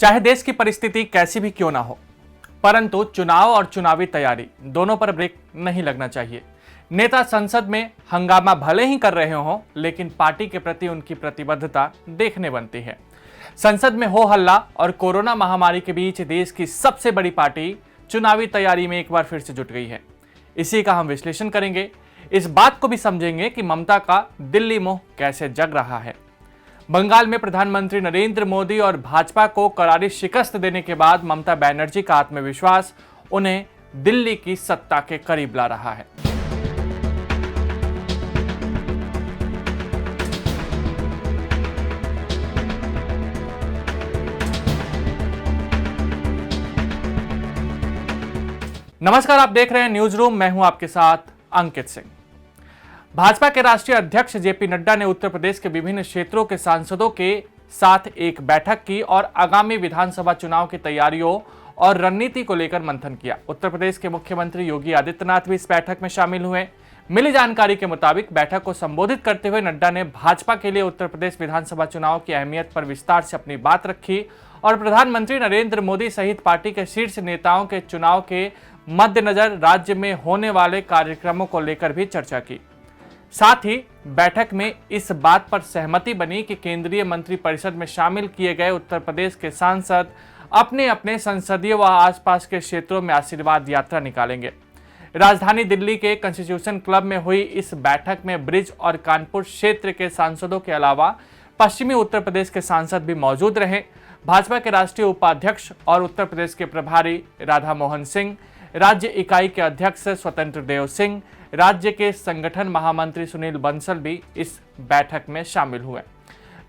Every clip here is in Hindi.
चाहे देश की परिस्थिति कैसी भी क्यों ना हो, परंतु चुनाव और चुनावी तैयारी दोनों पर ब्रेक नहीं लगना चाहिए। नेता संसद में हंगामा भले ही कर रहे हों, लेकिन पार्टी के प्रति उनकी प्रतिबद्धता देखने बनती है। संसद में हो हल्ला और कोरोना महामारी के बीच देश की सबसे बड़ी पार्टी चुनावी तैयारी में एक बार फिर से जुट गई है। इसी का हम विश्लेषण करेंगे। इस बात को भी समझेंगे कि ममता का दिल्ली मोह कैसे जग रहा है। बंगाल में प्रधानमंत्री नरेंद्र मोदी और भाजपा को करारी शिकस्त देने के बाद ममता बनर्जी का आत्मविश्वास उन्हें दिल्ली की सत्ता के करीब ला रहा है। नमस्कार, आप देख रहे हैं न्यूज रूम। मैं हूं आपके साथ अंकित सिंह। भाजपा के राष्ट्रीय अध्यक्ष जेपी नड्डा ने उत्तर प्रदेश के विभिन्न क्षेत्रों के सांसदों के साथ एक बैठक की और आगामी विधानसभा चुनाव की तैयारियों और रणनीति को लेकर मंथन किया। उत्तर प्रदेश के मुख्यमंत्री योगी आदित्यनाथ भी इस बैठक में शामिल हुए। मिली जानकारी के मुताबिक बैठक को संबोधित करते हुए नड्डा ने भाजपा के लिए उत्तर प्रदेश विधानसभा चुनाव की अहमियत पर विस्तार से अपनी बात रखी और प्रधानमंत्री नरेंद्र मोदी सहित पार्टी के शीर्ष नेताओं के चुनाव के मद्देनजर राज्य में होने वाले कार्यक्रमों को लेकर भी चर्चा की। साथ ही बैठक में इस बात पर सहमति बनी कि केंद्रीय मंत्रिपरिषद में शामिल किए गए उत्तर प्रदेश के सांसद अपने अपने संसदीय व आसपास के क्षेत्रों में आशीर्वाद यात्रा निकालेंगे। राजधानी दिल्ली के कॉन्स्टिट्यूशन क्लब में हुई इस बैठक में ब्रिज और कानपुर क्षेत्र के सांसदों के अलावा पश्चिमी उत्तर प्रदेश के सांसद भी मौजूद रहे। भाजपा के राष्ट्रीय उपाध्यक्ष और उत्तर प्रदेश के प्रभारी राधा मोहन सिंह, राज्य इकाई के अध्यक्ष स्वतंत्र देव सिंह, राज्य के संगठन महामंत्री सुनील बंसल भी इस बैठक में शामिल हुए।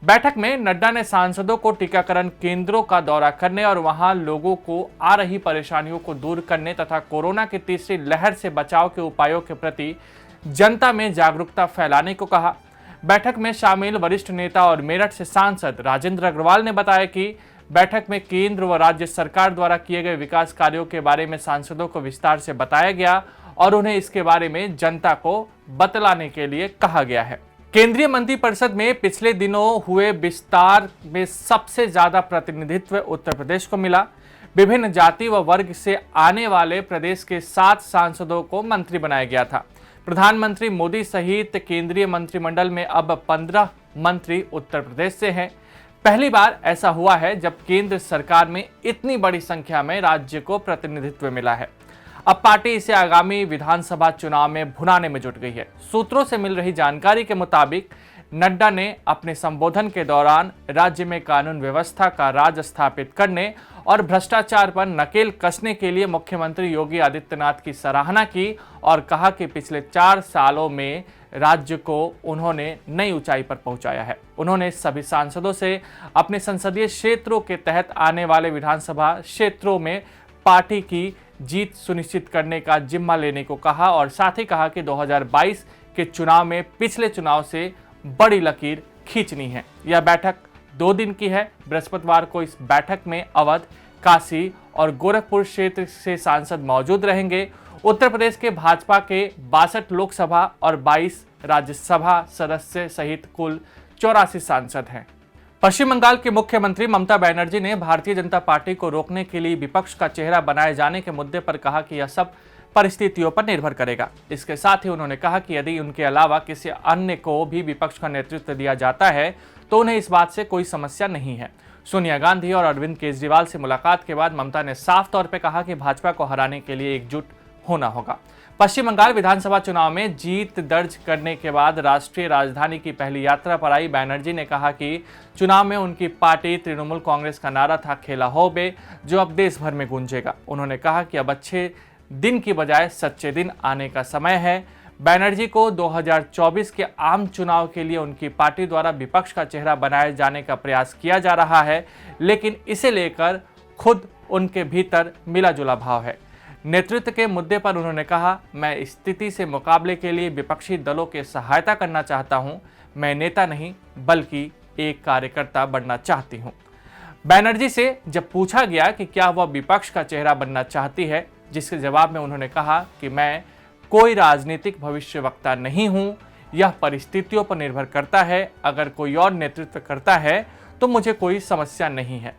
बैठक में नड्डा ने सांसदों को टीकाकरण केंद्रों का दौरा करने और वहां लोगों को आ रही परेशानियों को दूर करने तथा कोरोना की तीसरी लहर से बचाव के उपायों के प्रति जनता में जागरूकता फैलाने को कहा। बैठक में शामिल वरिष्ठ नेता और मेरठ से सांसद राजेंद्र अग्रवाल ने बताया कि बैठक में केंद्र व राज्य सरकार द्वारा किए गए विकास कार्यों के बारे में सांसदों को विस्तार से बताया गया और उन्हें इसके बारे में जनता को बतलाने के लिए कहा गया है। केंद्रीय मंत्रिपरिषद में पिछले दिनों हुए विस्तार में सबसे ज्यादा प्रतिनिधित्व उत्तर प्रदेश को मिला। विभिन्न जाति व वर्ग से आने वाले प्रदेश के 7 सांसदों को मंत्री बनाया गया था। प्रधानमंत्री मोदी सहित केंद्रीय मंत्रिमंडल में अब 15 मंत्री उत्तर प्रदेश से हैं। पहली बार ऐसा हुआ है जब केंद्र सरकार में इतनी बड़ी संख्या में राज्य को प्रतिनिधित्व मिला है। अब पार्टी इसे आगामी विधानसभा चुनाव में भुनाने में जुट गई है। सूत्रों से मिल रही जानकारी के मुताबिक नड्डा ने अपने संबोधन के दौरान राज्य में कानून व्यवस्था का राज स्थापित करने और भ्रष्टाचार पर नकेल कसने के लिए मुख्यमंत्री योगी आदित्यनाथ की सराहना की और कहा कि पिछले 4 सालों में राज्य को उन्होंने नई ऊंचाई पर पहुंचाया है। उन्होंने सभी सांसदों से अपने संसदीय क्षेत्रों के तहत आने वाले विधानसभा क्षेत्रों में पार्टी की जीत सुनिश्चित करने का जिम्मा लेने को कहा और साथ ही कहा कि 2022 के चुनाव में पिछले चुनाव से बड़ी लकीर खींचनी है। यह बैठक 2 दिन की है। बृहस्पतिवार को इस बैठक में अवध, काशी और गोरखपुर क्षेत्र से सांसद मौजूद रहेंगे। उत्तर प्रदेश के भाजपा के 62 लोकसभा और 22 राज्यसभा सदस्य सहित कुल 84 सांसद हैं। पश्चिम बंगाल के मुख्यमंत्री ममता बनर्जी ने भारतीय जनता पार्टी को रोकने के लिए विपक्ष का चेहरा बनाए जाने के मुद्दे पर कहा कि यह सब परिस्थितियों पर निर्भर करेगा। इसके साथ ही उन्होंने कहा कि यदि उनके अलावा किसी अन्य को भी विपक्ष का नेतृत्व दिया जाता है तो उन्हें इस बात से कोई समस्या नहीं है। सोनिया गांधी और अरविंद केजरीवाल से मुलाकात के बाद ममता ने साफ तौर पर कहा कि भाजपा को हराने के लिए एकजुट होना होगा। पश्चिम बंगाल विधानसभा चुनाव में जीत दर्ज करने के बाद राष्ट्रीय राजधानी की पहली यात्रा पर आई बनर्जी ने कहा कि चुनाव में उनकी पार्टी तृणमूल कांग्रेस का नारा था खेला हो बे, जो अब देश भर में गूंजेगा। उन्होंने कहा कि अब अच्छे दिन की बजाय सच्चे दिन आने का समय है। बनर्जी को 2024 के आम चुनाव के लिए उनकी पार्टी द्वारा विपक्ष का चेहरा बनाए जाने का प्रयास किया जा रहा है, लेकिन इसे लेकर खुद उनके भीतर मिला जुला भाव है। नेतृत्व के मुद्दे पर उन्होंने कहा, मैं इस स्थिति से मुकाबले के लिए विपक्षी दलों की सहायता करना चाहता हूं। मैं नेता नहीं बल्कि एक कार्यकर्ता बनना चाहती हूं। बनर्जी से जब पूछा गया कि क्या वह विपक्ष का चेहरा बनना चाहती है, जिसके जवाब में उन्होंने कहा कि मैं कोई राजनीतिक भविष्यवक्ता नहीं हूं, यह परिस्थितियों पर निर्भर करता है। अगर कोई और नेतृत्व करता है तो मुझे कोई समस्या नहीं है।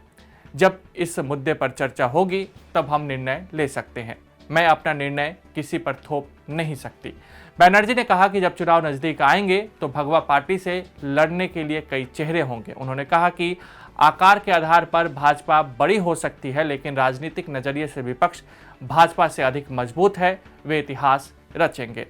जब इस मुद्दे पर चर्चा होगी तब हम निर्णय ले सकते हैं। मैं अपना निर्णय किसी पर थोप नहीं सकती। बनर्जी ने कहा कि जब चुनाव नजदीक आएंगे तो भगवा पार्टी से लड़ने के लिए कई चेहरे होंगे। उन्होंने कहा कि आकार के आधार पर भाजपा बड़ी हो सकती है, लेकिन राजनीतिक नजरिए से विपक्ष भाजपा से अधिक मजबूत है, वे इतिहास रचेंगे।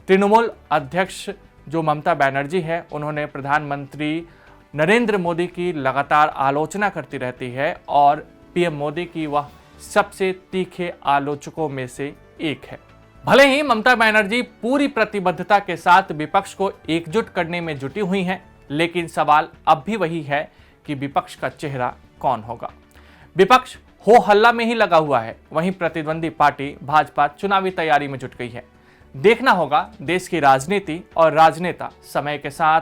तृणमूल अध्यक्ष जो ममता बनर्जी है, उन्होंने प्रधानमंत्री नरेंद्र मोदी की लगातार आलोचना करती रहती है और पीएम मोदी की वह सबसे तीखे आलोचकों में से एक है। भले ही ममता बनर्जी पूरी प्रतिबद्धता के साथ विपक्ष को एकजुट करने में जुटी हुई हैं, लेकिन सवाल अब भी वही है कि विपक्ष का चेहरा कौन होगा। विपक्ष हो हल्ला में ही लगा हुआ है, वहीं प्रतिद्वंदी पार्टी भाजपा चुनावी तैयारी में जुट गई है। देखना होगा देश की राजनीति और राजनेता समय के साथ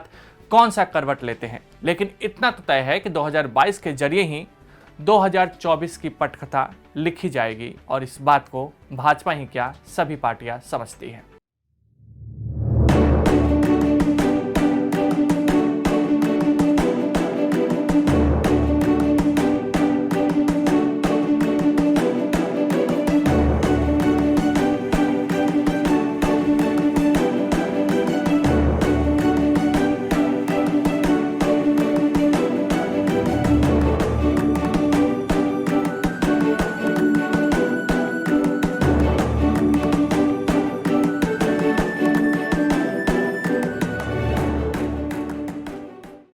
कौन सा करवट लेते हैं, लेकिन इतना तो तय है कि 2022 के जरिए ही 2024 की पटकथा लिखी जाएगी और इस बात को भाजपा ही क्या सभी पार्टियां समझती हैं।